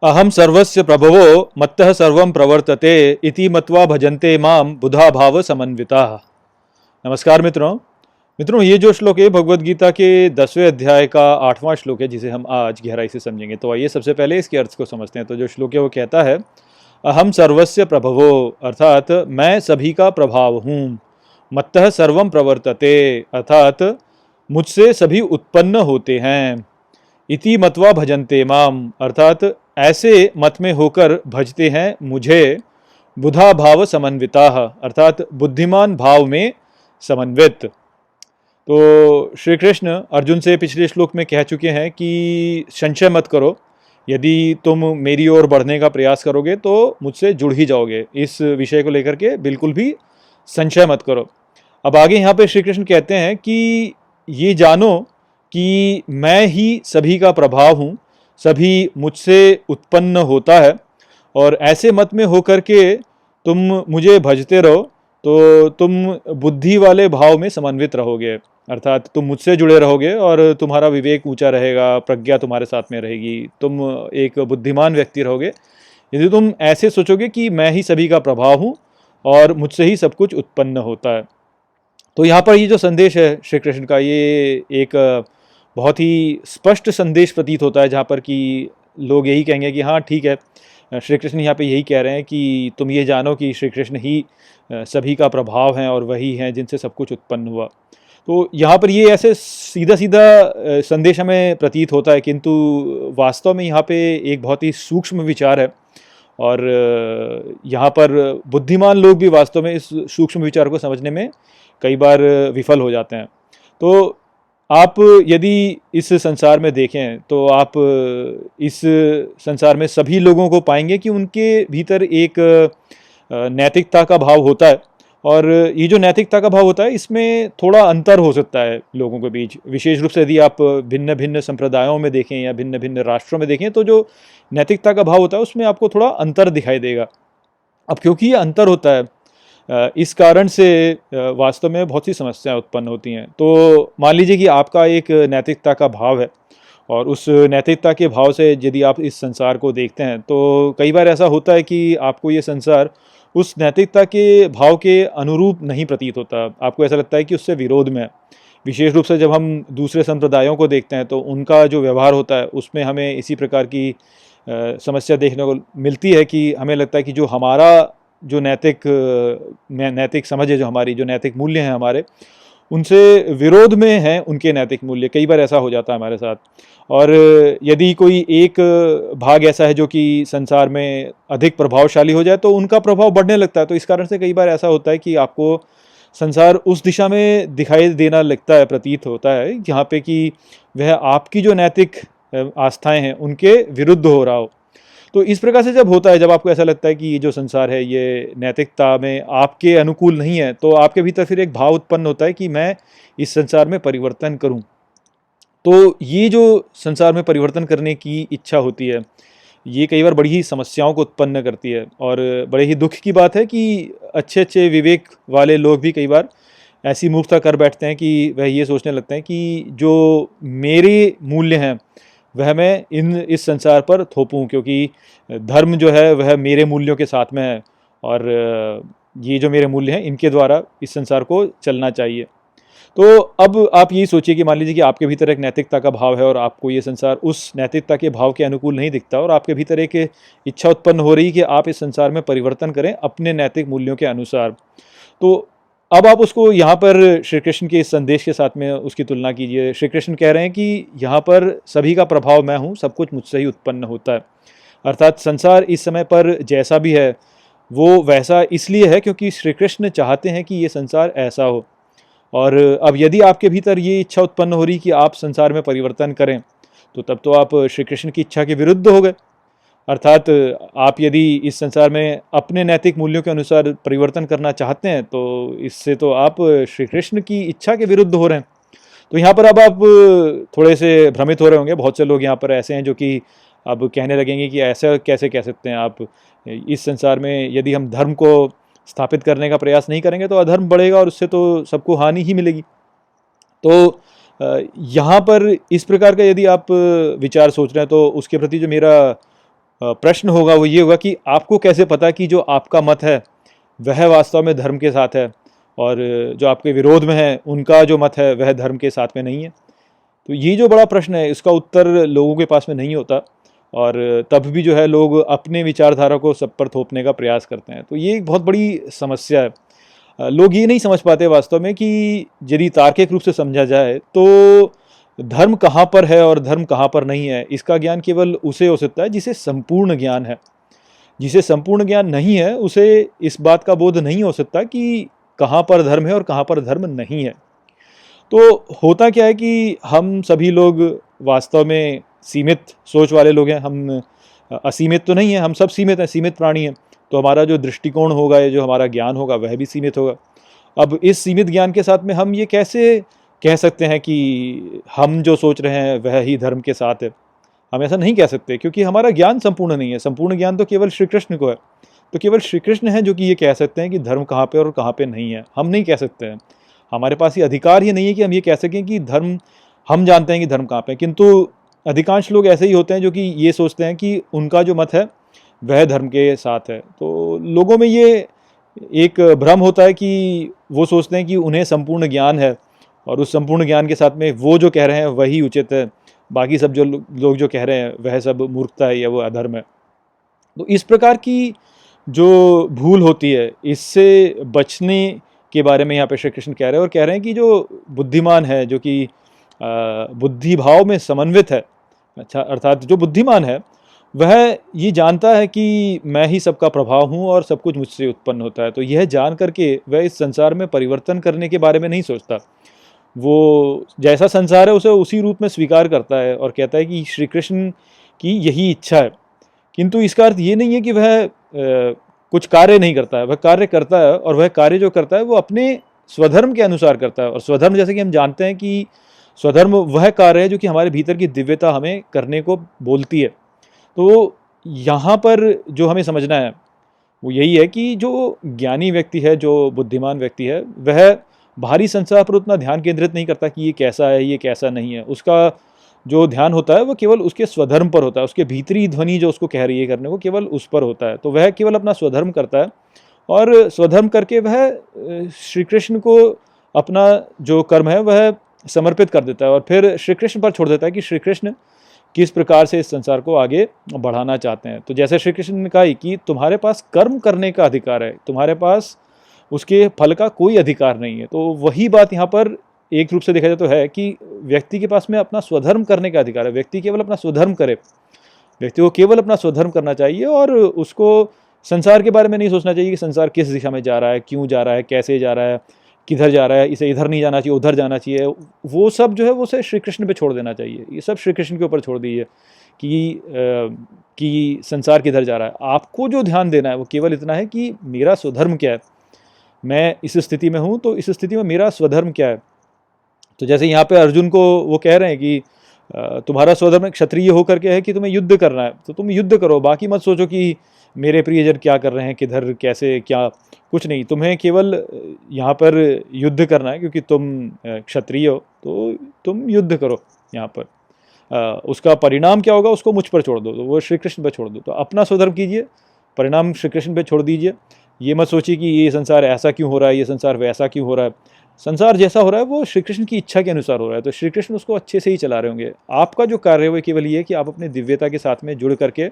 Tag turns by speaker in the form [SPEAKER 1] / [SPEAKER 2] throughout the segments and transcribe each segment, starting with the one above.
[SPEAKER 1] अहम सर्वस्य प्रभवो मत्तः सर्वं प्रवर्तते इति मत्वा भजन्ते माम बुधा भाव समन्विताः। नमस्कार मित्रों। ये जो श्लोक है भगवद गीता के 10वें अध्याय का 8वां श्लोक है, जिसे हम आज गहराई से समझेंगे। तो आइए सबसे पहले इसके अर्थ को समझते हैं। तो जो श्लोक है वो कहता है, अहम सर्वस्य प्रभवो, अर्थात मैं सभी का प्रभाव हूँ। मत्तः सर्वं प्रवर्तते, अर्थात मुझसे सभी उत्पन्न होते हैं। इति मत्वा भजन्ते माम, अर्थात ऐसे मत में होकर भजते हैं मुझे। बुधा भाव समन्विताः, अर्थात बुद्धिमान भाव में समन्वित। तो श्री कृष्ण अर्जुन से पिछले श्लोक में कह चुके हैं कि संशय मत करो, यदि तुम मेरी ओर बढ़ने का प्रयास करोगे तो मुझसे जुड़ ही जाओगे। इस विषय को लेकर के बिल्कुल भी संशय मत करो। अब आगे यहाँ पे श्री कृष्ण कहते हैं कि ये जानो कि मैं ही सभी का प्रभाव हूँ, सभी मुझसे उत्पन्न होता है, और ऐसे मत में होकर के तुम मुझे भजते रहो तो तुम बुद्धि वाले भाव में समन्वित रहोगे। अर्थात तुम मुझसे जुड़े रहोगे और तुम्हारा विवेक ऊंचा रहेगा, प्रज्ञा तुम्हारे साथ में रहेगी, तुम एक बुद्धिमान व्यक्ति रहोगे यदि तुम ऐसे सोचोगे कि मैं ही सभी का प्रभाव हूँ और मुझसे ही सब कुछ उत्पन्न होता है। तो यहाँ पर ये जो संदेश है श्री कृष्ण का, ये एक बहुत ही स्पष्ट संदेश प्रतीत होता है, जहाँ पर कि लोग यही कहेंगे कि हाँ ठीक है, श्री कृष्ण यहाँ पे यही कह रहे हैं कि तुम ये जानो कि श्री कृष्ण ही सभी का प्रभाव हैं और वही हैं जिनसे सब कुछ उत्पन्न हुआ। तो यहाँ पर ये ऐसे सीधा सीधा संदेश हमें प्रतीत होता है, किंतु वास्तव में यहाँ पे एक बहुत ही सूक्ष्म विचार है, और यहाँ पर बुद्धिमान लोग भी वास्तव में इस सूक्ष्म विचार को समझने में कई बार विफल हो जाते हैं। तो आप यदि इस संसार में देखें तो आप इस संसार में सभी लोगों को पाएंगे कि उनके भीतर एक नैतिकता का भाव होता है, और ये जो नैतिकता का भाव होता है इसमें थोड़ा अंतर हो सकता है लोगों के बीच। विशेष रूप से यदि आप भिन्न भिन्न संप्रदायों में देखें या भिन्न भिन्न राष्ट्रों में देखें तो जो नैतिकता का भाव होता है उसमें आपको थोड़ा अंतर दिखाई देगा। अब क्योंकि ये अंतर होता है, इस कारण से वास्तव में बहुत सी समस्याएं उत्पन्न होती हैं। तो मान लीजिए कि आपका एक नैतिकता का भाव है, और उस नैतिकता के भाव से यदि आप इस संसार को देखते हैं तो कई बार ऐसा होता है कि आपको ये संसार उस नैतिकता के भाव के अनुरूप नहीं प्रतीत होता। आपको ऐसा लगता है कि उससे विरोध में है। विशेष रूप से जब हम दूसरे संप्रदायों को देखते हैं तो उनका जो व्यवहार होता है उसमें हमें इसी प्रकार की समस्या देखने को मिलती है कि हमें लगता है कि जो हमारा जो नैतिक समझ है, जो हमारी जो नैतिक मूल्य हैं हमारे, उनसे विरोध में हैं उनके नैतिक मूल्य। कई बार ऐसा हो जाता है हमारे साथ। और यदि कोई एक भाग ऐसा है जो कि संसार में अधिक प्रभावशाली हो जाए तो उनका प्रभाव बढ़ने लगता है। तो इस कारण से कई बार ऐसा होता है कि आपको संसार उस दिशा में दिखाई देना लगता है, प्रतीत होता है, जहाँ पे कि वह आपकी जो नैतिक आस्थाएं हैं उनके विरुद्ध हो रहा हो। तो इस प्रकार से जब होता है, जब आपको ऐसा लगता है कि ये जो संसार है ये नैतिकता में आपके अनुकूल नहीं है, तो आपके भीतर फिर एक भाव उत्पन्न होता है कि मैं इस संसार में परिवर्तन करूं। तो ये जो संसार में परिवर्तन करने की इच्छा होती है, ये कई बार बड़ी ही समस्याओं को उत्पन्न करती है। और बड़े ही दुख की बात है कि अच्छे अच्छे विवेक वाले लोग भी कई बार ऐसी मूर्खता कर बैठते हैं कि वह ये सोचने लगते हैं कि जो मेरे मूल्य हैं वह मैं इस संसार पर थोपूं, क्योंकि धर्म जो है वह मेरे मूल्यों के साथ में है, और ये जो मेरे मूल्य हैं इनके द्वारा इस संसार को चलना चाहिए। तो अब आप यही सोचिए कि मान लीजिए कि आपके भीतर एक नैतिकता का भाव है और आपको ये संसार उस नैतिकता के भाव के अनुकूल नहीं दिखता, और आपके भीतर एक इच्छा उत्पन्न हो रही कि आप इस संसार में परिवर्तन करें अपने नैतिक मूल्यों के अनुसार। तो अब आप उसको यहाँ पर श्री कृष्ण के इस संदेश के साथ में उसकी तुलना कीजिए। श्री कृष्ण कह रहे हैं कि यहाँ पर सभी का प्रभाव मैं हूँ, सब कुछ मुझसे ही उत्पन्न होता है। अर्थात संसार इस समय पर जैसा भी है वो वैसा इसलिए है क्योंकि श्री कृष्ण चाहते हैं कि ये संसार ऐसा हो। और अब यदि आपके भीतर ये इच्छा उत्पन्न हो रही कि आप संसार में परिवर्तन करें, तो तब तो आप श्री कृष्ण की इच्छा के विरुद्ध हो गए। अर्थात आप यदि इस संसार में अपने नैतिक मूल्यों के अनुसार परिवर्तन करना चाहते हैं तो इससे तो आप श्री कृष्ण की इच्छा के विरुद्ध हो रहे हैं। तो यहाँ पर अब आप थोड़े से भ्रमित हो रहे होंगे। बहुत से लोग यहाँ पर ऐसे हैं जो कि अब कहने लगेंगे कि ऐसा कैसे कह सकते हैं आप, इस संसार में यदि हम धर्म को स्थापित करने का प्रयास नहीं करेंगे तो अधर्म बढ़ेगा और उससे तो सबको हानि ही मिलेगी। तो यहाँ पर इस प्रकार का यदि आप विचार सोच रहे हैं तो उसके प्रति जो मेरा प्रश्न होगा वो ये होगा कि आपको कैसे पता कि जो आपका मत है वह वास्तव में धर्म के साथ है और जो आपके विरोध में है उनका जो मत है वह धर्म के साथ में नहीं है। तो ये जो बड़ा प्रश्न है इसका उत्तर लोगों के पास में नहीं होता और तब भी जो है लोग अपने विचारधारा को सब पर थोपने का प्रयास करते हैं। तो ये एक बहुत बड़ी समस्या है। लोग ये नहीं समझ पाते वास्तव में कि यदि तार्किक रूप से समझा जाए तो धर्म कहाँ पर है और धर्म कहाँ पर नहीं है, इसका ज्ञान केवल उसे हो सकता है जिसे संपूर्ण ज्ञान है। जिसे संपूर्ण ज्ञान नहीं है उसे इस बात का बोध नहीं हो सकता कि कहाँ पर धर्म है और कहाँ पर धर्म नहीं है। तो होता क्या है कि हम सभी लोग वास्तव में सीमित सोच वाले लोग हैं। हम असीमित तो नहीं है, हम सब सीमित हैं, सीमित प्राणी हैं। तो हमारा जो दृष्टिकोण होगा या जो हमारा ज्ञान होगा वह भी सीमित होगा। अब इस सीमित ज्ञान के साथ में हम ये कैसे कह सकते हैं कि हम जो सोच रहे हैं वह ही धर्म के साथ है? हम ऐसा नहीं कह सकते क्योंकि हमारा ज्ञान संपूर्ण नहीं है। संपूर्ण ज्ञान तो केवल श्री कृष्ण को है। तो केवल श्री कृष्ण हैं जो कि ये कह सकते हैं कि धर्म कहाँ पे और कहाँ पे नहीं है। हम नहीं कह सकते हैं। हमारे पास ये अधिकार ही नहीं है कि हम ये कह सकें कि धर्म, हम जानते हैं कि धर्म कहाँ पे है। किंतु अधिकांश लोग ऐसे ही होते हैं जो कि ये सोचते हैं कि उनका जो मत है वह धर्म के साथ है। तो लोगों में ये एक भ्रम होता है कि वो सोचते हैं कि उन्हें संपूर्ण ज्ञान है और उस संपूर्ण ज्ञान के साथ में वो जो कह रहे हैं वही उचित है, बाकी सब जो लोग जो कह रहे हैं वह सब मूर्खता है या वो अधर्म है। तो इस प्रकार की जो भूल होती है इससे बचने के बारे में यहाँ पे श्री कृष्ण कह रहे हैं और कह रहे हैं कि जो बुद्धिमान है, जो कि बुद्धि भाव में समन्वित है, अच्छा अर्थात जो बुद्धिमान है वह ये जानता है कि मैं ही सबका प्रभाव हूँ और सब कुछ मुझसे उत्पन्न होता है। तो यह जान करके वह इस संसार में परिवर्तन करने के बारे में नहीं सोचता। वो जैसा संसार है उसे उसी रूप में स्वीकार करता है और कहता है कि श्री कृष्ण की यही इच्छा है। किंतु इसका अर्थ ये नहीं है कि वह कुछ कार्य नहीं करता है। वह कार्य करता है और वह कार्य जो करता है वो अपने स्वधर्म के अनुसार करता है। और स्वधर्म जैसे कि हम जानते हैं कि स्वधर्म वह कार्य है जो कि हमारे भीतर की दिव्यता हमें करने को बोलती है। तो यहाँ पर जो हमें समझना है वो यही है कि जो ज्ञानी व्यक्ति है, जो बुद्धिमान व्यक्ति है, वह बाहरी संसार पर उतना ध्यान केंद्रित नहीं करता कि ये कैसा है, ये कैसा नहीं है। उसका जो ध्यान होता है वो केवल उसके स्वधर्म पर होता है। उसके भीतरी ध्वनि जो उसको कह रही है करने को केवल उस पर होता है। तो वह केवल अपना स्वधर्म करता है और स्वधर्म करके वह श्री कृष्ण को अपना जो कर्म है वह समर्पित कर देता है और फिर श्री कृष्ण पर छोड़ देता है कि श्री कृष्ण किस प्रकार से इस संसार को आगे बढ़ाना चाहते हैं। तो जैसे श्री कृष्ण ने कहा कि तुम्हारे पास कर्म करने का अधिकार है, तुम्हारे पास उसके फल का कोई अधिकार नहीं है। तो वही बात यहाँ पर एक रूप से देखा जाए तो है कि व्यक्ति के पास में अपना स्वधर्म करने का अधिकार है। व्यक्ति केवल अपना स्वधर्म करे, व्यक्ति को केवल अपना स्वधर्म करना चाहिए और उसको संसार के बारे में नहीं सोचना चाहिए कि संसार किस दिशा में जा रहा है, क्यों जा रहा है, कैसे जा रहा है, किधर जा रहा है, इसे इधर नहीं जाना चाहिए, उधर जाना चाहिए। वो सब जो है वो उसे श्री कृष्ण पे छोड़ देना चाहिए। ये सब श्री कृष्ण के ऊपर छोड़ दीजिए कि संसार किधर जा रहा है। आपको जो ध्यान देना है वो केवल इतना है कि मेरा स्वधर्म क्या है, मैं इस स्थिति में हूँ तो इस स्थिति में मेरा स्वधर्म क्या है। तो जैसे यहाँ पे अर्जुन को वो कह रहे हैं कि तुम्हारा स्वधर्म क्षत्रिय होकर के है कि तुम्हें युद्ध करना है, तो तुम युद्ध करो, बाकी मत सोचो कि मेरे प्रियजन क्या कर रहे हैं, किधर कैसे क्या, कुछ नहीं। तुम्हें केवल यहाँ पर युद्ध करना है क्योंकि तुम क्षत्रिय हो, तो तुम युद्ध करो यहाँ पर। उसका परिणाम क्या होगा उसको मुझ पर छोड़ दो, तो वो श्री कृष्ण पर छोड़ दो। तो अपना स्वधर्म कीजिए, परिणाम श्री कृष्ण पर छोड़ दीजिए। ये मत सोचिए कि ये संसार ऐसा क्यों हो रहा है, ये संसार वैसा क्यों हो रहा है। संसार जैसा हो रहा है वो श्री कृष्ण की इच्छा के अनुसार हो रहा है, तो श्री कृष्ण उसको अच्छे से ही चला रहे होंगे। आपका जो कार्य है वो केवल ये है कि आप अपने दिव्यता के साथ में जुड़ करके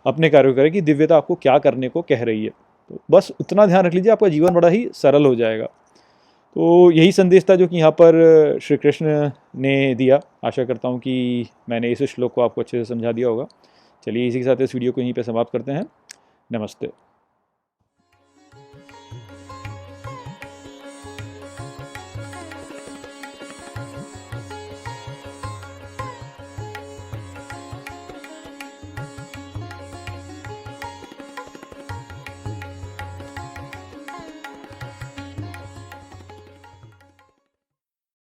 [SPEAKER 1] अपने कार्य करें कि दिव्यता आपको क्या करने को कह रही है। तो बस उतना ध्यान रख लीजिए, आपका जीवन बड़ा ही सरल हो जाएगा। तो यही संदेश था जो कि यहाँ पर श्री कृष्ण ने दिया। आशा करता हूँ कि मैंने इस श्लोक को आपको अच्छे से समझा दिया होगा। चलिए इसी के साथ इस वीडियो को यहीं पर समाप्त करते हैं। नमस्ते।